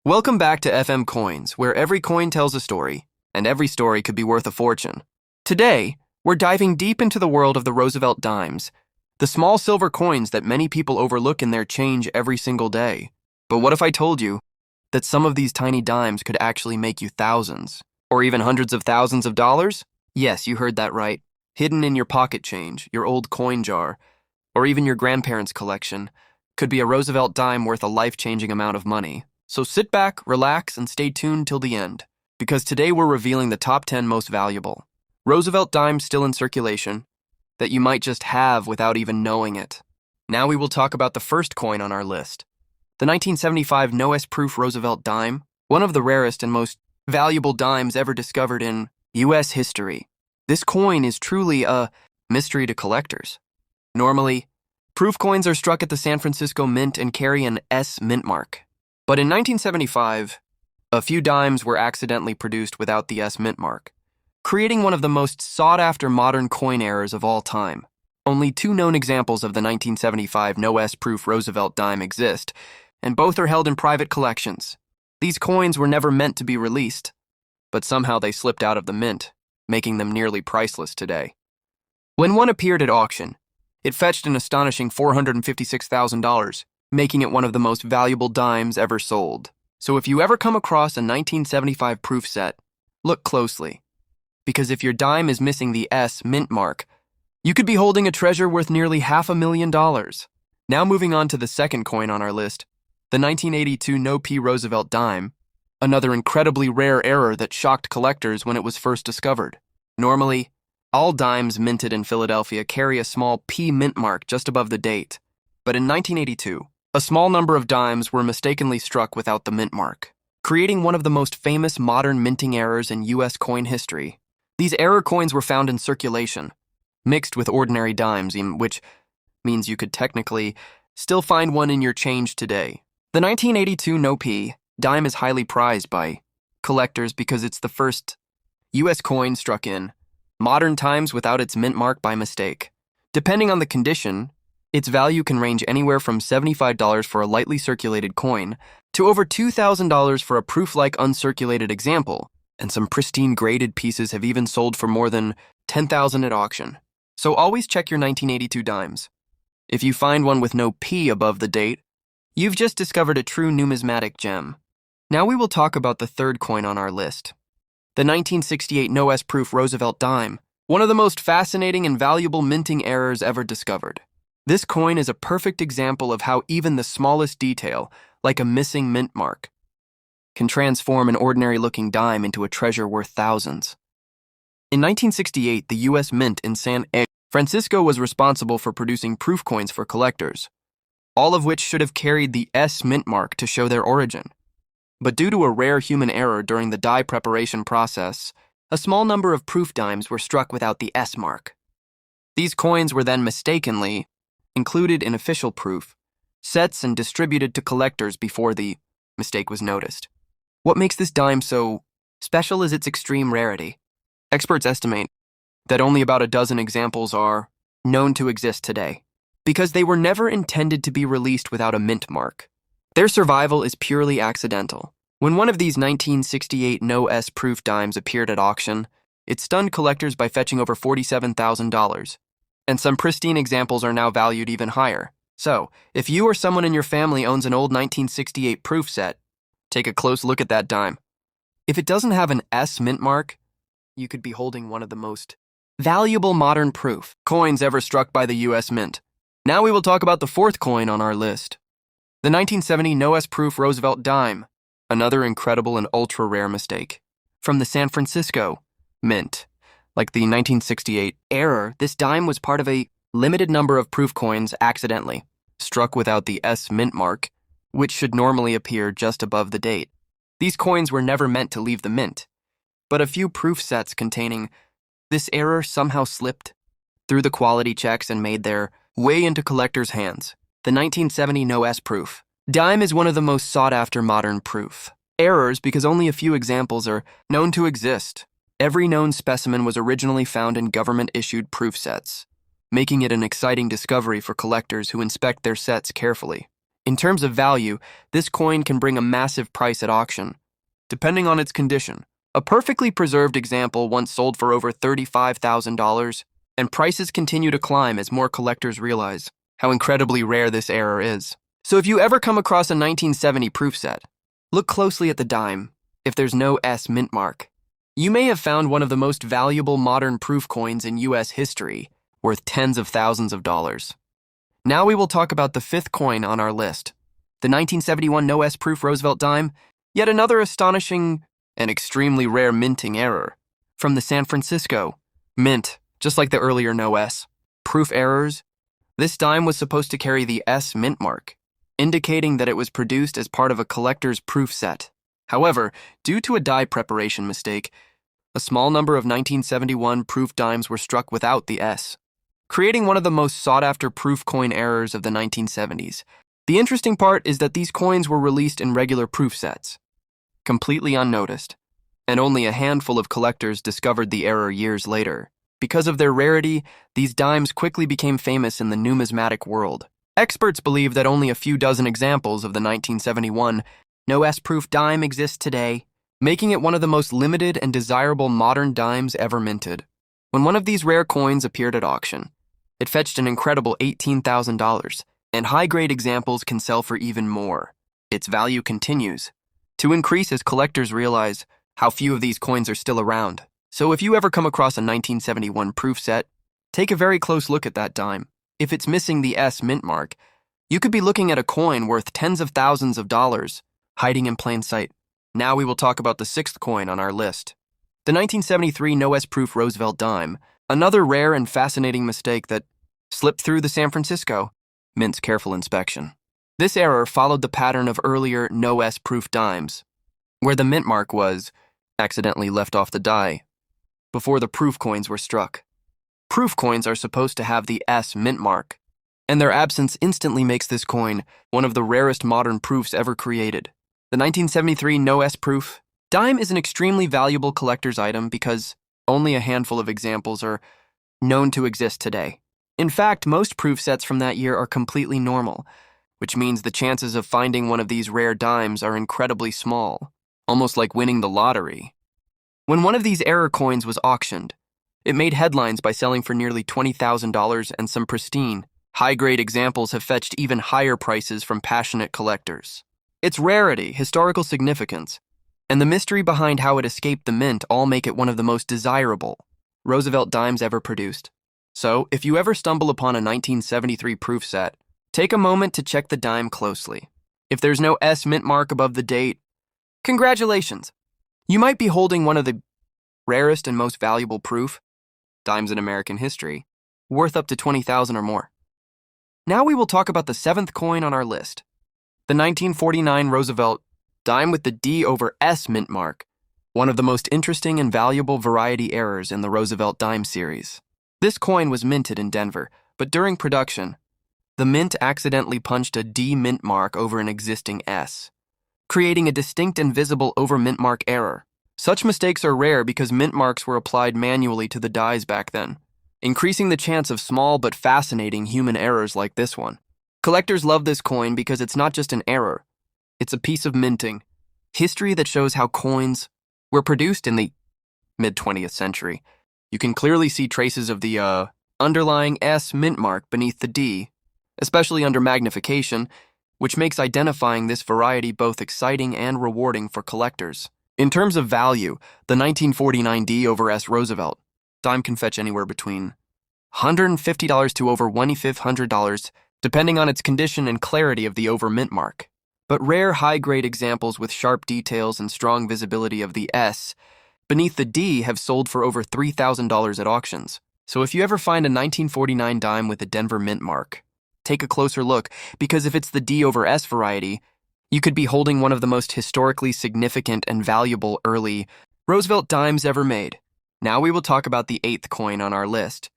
Welcome back to FM Coins, where every coin tells a story, and every story could be worth a fortune. Today, we're diving deep into the world of the Roosevelt Dimes, the small silver coins that many people overlook in their change every single day. But what if I told you that some of these tiny dimes could actually make you thousands, or even hundreds of thousands of dollars? Yes, you heard that right. Hidden in your pocket change, your old coin jar, or even your grandparents' collection, could be a Roosevelt dime worth a life-changing amount of money. So sit back, relax, and stay tuned till the end, because today we're revealing the top 10 most valuable Roosevelt dimes still in circulation that you might just have without even knowing it. Now we will talk about the first coin on our list, the 1975 no-S-proof Roosevelt dime, one of the rarest and most valuable dimes ever discovered in U.S. history. This coin is truly a mystery to collectors. Normally, proof coins are struck at the San Francisco Mint and carry an S mint mark. But in 1975, a few dimes were accidentally produced without the S mint mark, creating one of the most sought-after modern coin errors of all time. Only two known examples of the 1975 no-S-proof Roosevelt dime exist, and both are held in private collections. These coins were never meant to be released, but somehow they slipped out of the mint, making them nearly priceless today. When one appeared at auction, it fetched an astonishing $456,000, making it one of the most valuable dimes ever sold. So if you ever come across a 1975 proof set, look closely. Because if your dime is missing the S mint mark, you could be holding a treasure worth nearly $500,000. Now moving on to the second coin on our list, the 1982 no P Roosevelt dime, another incredibly rare error that shocked collectors when it was first discovered. Normally, all dimes minted in Philadelphia carry a small P mint mark just above the date. But in 1982, a small number of dimes were mistakenly struck without the mint mark, creating one of the most famous modern minting errors in U.S. coin history. These error coins were found in circulation, mixed with ordinary dimes, which means you could technically still find one in your change today. The 1982 no P dime is highly prized by collectors because it's the first U.S. coin struck in modern times without its mint mark by mistake. Depending on the condition, its value can range anywhere from $75 for a lightly circulated coin to over $2,000 for a proof-like uncirculated example, and some pristine graded pieces have even sold for more than $10,000 at auction. So always check your 1982 dimes. If you find one with no P above the date, you've just discovered a true numismatic gem. Now we will talk about the third coin on our list, the 1968 no-S-proof Roosevelt dime, one of the most fascinating and valuable minting errors ever discovered. This coin is a perfect example of how even the smallest detail, like a missing mint mark, can transform an ordinary-looking dime into a treasure worth thousands. In 1968, the U.S. Mint in San Francisco was responsible for producing proof coins for collectors, all of which should have carried the S mint mark to show their origin. But due to a rare human error during the die preparation process, a small number of proof dimes were struck without the S mark. These coins were then mistakenly included in official proof sets and distributed to collectors before the mistake was noticed. What makes this dime so special is its extreme rarity. Experts estimate that only about a dozen examples are known to exist today, because they were never intended to be released without a mint mark. Their survival is purely accidental. When one of these 1968 no-S proof dimes appeared at auction, it stunned collectors by fetching over $47,000. And some pristine examples are now valued even higher. So, if you or someone in your family owns an old 1968 proof set, take a close look at that dime. If it doesn't have an S mint mark, you could be holding one of the most valuable modern proof coins ever struck by the U.S. Mint. Now we will talk about the fourth coin on our list, the 1970 no-S-proof Roosevelt dime, another incredible and ultra-rare mistake from the San Francisco Mint. Like the 1968 error, this dime was part of a limited number of proof coins accidentally struck without the S mint mark, which should normally appear just above the date. These coins were never meant to leave the mint, but a few proof sets containing this error somehow slipped through the quality checks and made their way into collectors' hands. The 1970 no-S proof dime is one of the most sought-after modern proof errors because only a few examples are known to exist. Every known specimen was originally found in government-issued proof sets, making it an exciting discovery for collectors who inspect their sets carefully. In terms of value, this coin can bring a massive price at auction, depending on its condition. A perfectly preserved example once sold for over $35,000, and prices continue to climb as more collectors realize how incredibly rare this error is. So if you ever come across a 1970 proof set, look closely at the dime if there's no S mint mark. You may have found one of the most valuable modern proof coins in U.S. history, worth tens of thousands of dollars. Now we will talk about the fifth coin on our list, the 1971 no S proof Roosevelt dime, yet another astonishing and extremely rare minting error. From the San Francisco Mint, just like the earlier no S proof errors, this dime was supposed to carry the S mint mark, indicating that it was produced as part of a collector's proof set. However, due to a die preparation mistake, a small number of 1971 proof dimes were struck without the S, creating one of the most sought-after proof coin errors of the 1970s. The interesting part is that these coins were released in regular proof sets, completely unnoticed, and only a handful of collectors discovered the error years later. Because of their rarity, these dimes quickly became famous in the numismatic world. Experts believe that only a few dozen examples of the 1971 no S proof dime exist today, making it one of the most limited and desirable modern dimes ever minted. When one of these rare coins appeared at auction, it fetched an incredible $18,000, and high-grade examples can sell for even more. Its value continues to increase as collectors realize how few of these coins are still around. So if you ever come across a 1971 proof set, take a very close look at that dime. If it's missing the S mint mark, you could be looking at a coin worth tens of thousands of dollars, hiding in plain sight. Now we will talk about the sixth coin on our list, the 1973 no S proof Roosevelt dime, another rare and fascinating mistake that slipped through the San Francisco Mint's careful inspection. This error followed the pattern of earlier no S proof dimes, where the mint mark was accidentally left off the die before the proof coins were struck. Proof coins are supposed to have the S mint mark, and their absence instantly makes this coin one of the rarest modern proofs ever created. The 1973 no S proof dime is an extremely valuable collector's item because only a handful of examples are known to exist today. In fact, most proof sets from that year are completely normal, which means the chances of finding one of these rare dimes are incredibly small, almost like winning the lottery. When one of these error coins was auctioned, it made headlines by selling for nearly $20,000, and some pristine, high-grade examples have fetched even higher prices from passionate collectors. Its rarity, historical significance, and the mystery behind how it escaped the mint all make it one of the most desirable Roosevelt dimes ever produced. So, if you ever stumble upon a 1973 proof set, take a moment to check the dime closely. If there's no S mint mark above the date, congratulations! You might be holding one of the rarest and most valuable proof dimes in American history, worth up to $20,000 or more. Now we will talk about the seventh coin on our list, the 1949 Roosevelt dime with the D over S mint mark, one of the most interesting and valuable variety errors in the Roosevelt dime series. This coin was minted in Denver, but during production, the mint accidentally punched a D mint mark over an existing S, creating a distinct and visible over mint mark error. Such mistakes are rare because mint marks were applied manually to the dies back then, increasing the chance of small but fascinating human errors like this one. Collectors love this coin because it's not just an error, it's a piece of minting history that shows how coins were produced in the mid-20th century. You can clearly see traces of the underlying S mint mark beneath the D, especially under magnification, which makes identifying this variety both exciting and rewarding for collectors. In terms of value, the 1949 D over S Roosevelt dime can fetch anywhere between $150 to over $2,500, depending on its condition and clarity of the over mint mark. But rare high-grade examples with sharp details and strong visibility of the S beneath the D have sold for over $3,000 at auctions. So if you ever find a 1949 dime with a Denver mint mark, take a closer look, because if it's the D over S variety, you could be holding one of the most historically significant and valuable early Roosevelt dimes ever made. Now we will talk about the eighth coin on our list,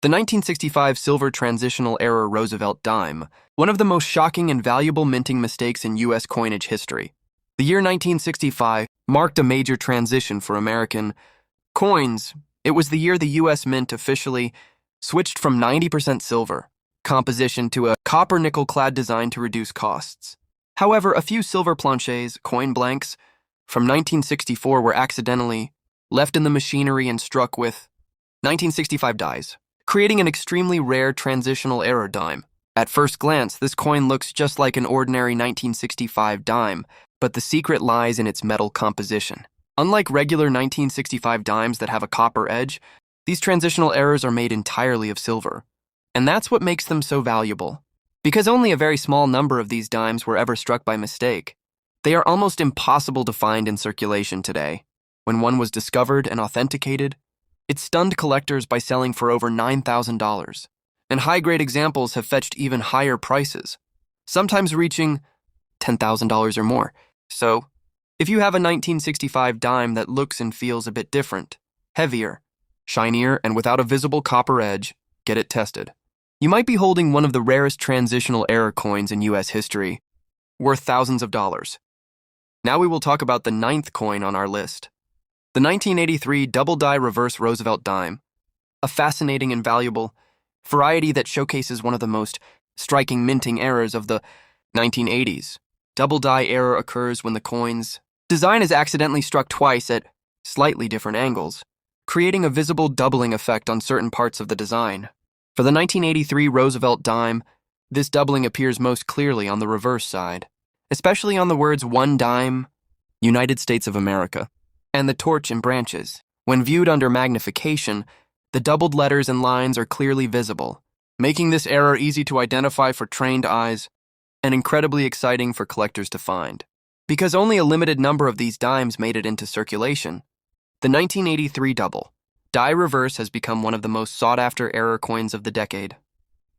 the 1965 silver transitional era Roosevelt dime, one of the most shocking and valuable minting mistakes in U.S. coinage history. The year 1965 marked a major transition for American coins. It was the year the U.S. Mint officially switched from 90% silver composition to a copper-nickel-clad design to reduce costs. However, a few silver planchets, coin blanks, from 1964 were accidentally left in the machinery and struck with 1965 dies, creating an extremely rare transitional error dime. At first glance, this coin looks just like an ordinary 1965 dime, but the secret lies in its metal composition. Unlike regular 1965 dimes that have a copper edge, these transitional errors are made entirely of silver. And that's what makes them so valuable. Because only a very small number of these dimes were ever struck by mistake, they are almost impossible to find in circulation today. When one was discovered and authenticated, it stunned collectors by selling for over $9,000. And high-grade examples have fetched even higher prices, sometimes reaching $10,000 or more. So, if you have a 1965 dime that looks and feels a bit different, heavier, shinier, and without a visible copper edge, get it tested. You might be holding one of the rarest transitional error coins in U.S. history, worth thousands of dollars. Now we will talk about the 9th coin on our list. The 1983 double-die reverse Roosevelt dime, a fascinating and valuable variety that showcases one of the most striking minting errors of the 1980s. Double-die error occurs when the coin's design is accidentally struck twice at slightly different angles, creating a visible doubling effect on certain parts of the design. For the 1983 Roosevelt dime, this doubling appears most clearly on the reverse side, especially on the words "one dime, United States of America," and the torch and branches. When viewed under magnification, the doubled letters and lines are clearly visible, making this error easy to identify for trained eyes and incredibly exciting for collectors to find. Because only a limited number of these dimes made it into circulation, the 1983 die reverse has become one of the most sought-after error coins of the decade.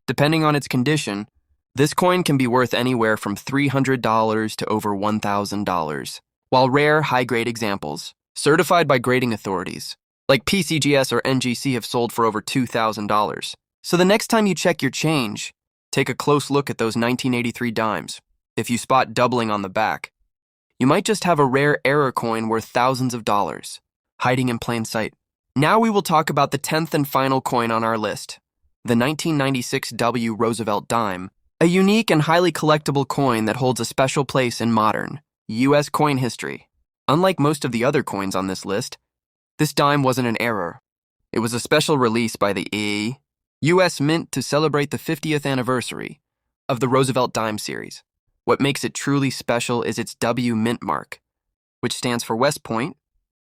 Depending on its condition, this coin can be worth anywhere from $300 to over $1,000, while rare, high-grade examples, certified by grading authorities, like PCGS or NGC, have sold for over $2,000. So the next time you check your change, take a close look at those 1983 dimes. If you spot doubling on the back, you might just have a rare error coin worth thousands of dollars, hiding in plain sight. Now we will talk about the 10th and final coin on our list, the 1996 W Roosevelt dime, a unique and highly collectible coin that holds a special place in modern U.S. coin history. Unlike most of the other coins on this list, this dime wasn't an error. It was a special release by the U.S. Mint to celebrate the 50th anniversary of the Roosevelt dime series. What makes it truly special is its W Mint mark, which stands for West Point,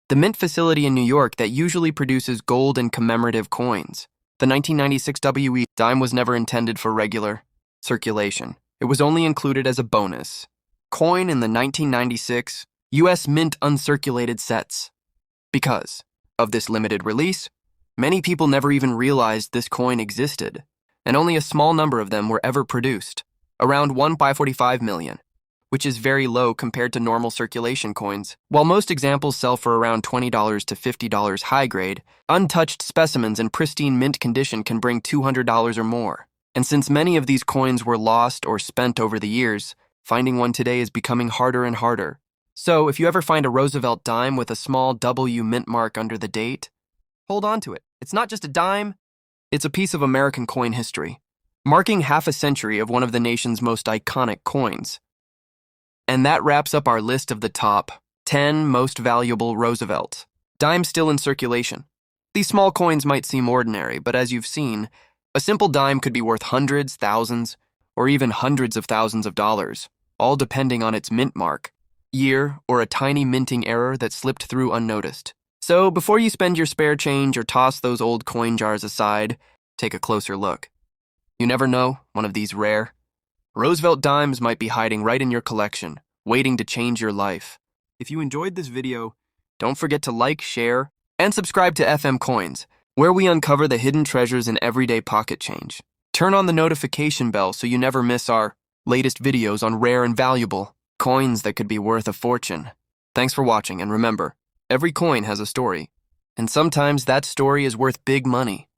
the mint facility in New York that usually produces gold and commemorative coins. The 1996 WE dime was never intended for regular circulation. It was only included as a bonus coin in the 1996 U.S. Mint uncirculated sets. Because of this limited release, many people never even realized this coin existed, and only a small number of them were ever produced, around 1 by 45 million, which is very low compared to normal circulation coins. While most examples sell for around $20 to $50 high grade, untouched specimens in pristine mint condition can bring $200 or more. And since many of these coins were lost or spent over the years, finding one today is becoming harder and harder. So if you ever find a Roosevelt dime with a small W mint mark under the date, hold on to it. It's not just a dime, it's a piece of American coin history, marking half a century of one of the nation's most iconic coins. And that wraps up our list of the top 10 most valuable Roosevelt dimes still in circulation. These small coins might seem ordinary, but as you've seen, a simple dime could be worth hundreds, thousands, or even hundreds of thousands of dollars, all depending on its mint mark, year, or a tiny minting error that slipped through unnoticed. So before you spend your spare change or toss those old coin jars aside, take a closer look. You never know, one of these rare Roosevelt dimes might be hiding right in your collection, waiting to change your life. If you enjoyed this video, don't forget to like, share, and subscribe to FM Coins, where we uncover the hidden treasures in everyday pocket change. Turn on the notification bell so you never miss our latest videos on rare and valuable coins that could be worth a fortune. Thanks for watching, and remember, every coin has a story, and sometimes that story is worth big money.